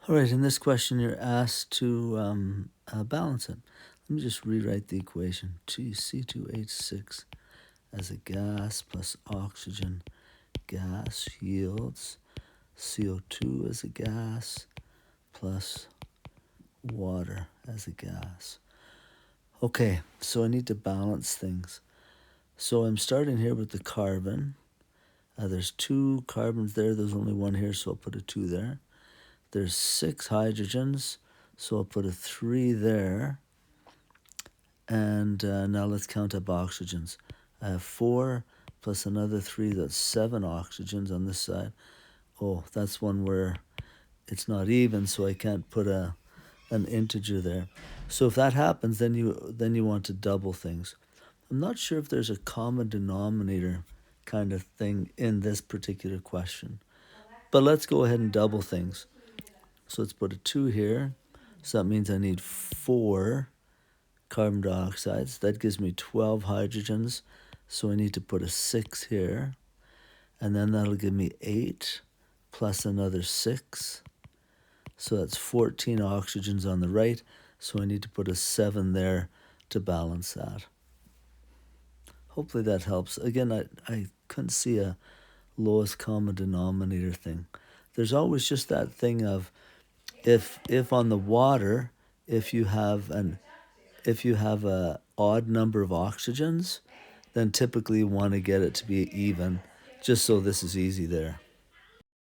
All right, in this question, you're asked to balance it. Let me just rewrite the equation. C2H6 as a gas plus oxygen. Gas yields CO2 as a gas plus water as a gas. Okay, so I need to balance things. So I'm starting here with the carbon. There's 2 carbons there. There's only 1 here, so I'll put a 2 there. There's 6 hydrogens, so I'll put a 3 there. And now let's count up oxygens. I have 4 plus another 3, that's 7 oxygens on this side. Oh, that's one where it's not even, so I can't put an integer there. So if that happens, then you want to double things. I'm not sure if there's a common denominator kind of thing in this particular question. But let's go ahead and double things. So let's put a 2 here. So that means I need 4 carbon dioxides. That gives me 12 hydrogens. So I need to put a 6 here. And then that'll give me 8 plus another 6. So that's 14 oxygens on the right. So I need to put a 7 there to balance that. Hopefully that helps. Again, I couldn't see a lowest common denominator thing. There's always just that thing of if on the water, if you have a odd number of oxygens, then typically you want to get it to be even, just so this is easy there.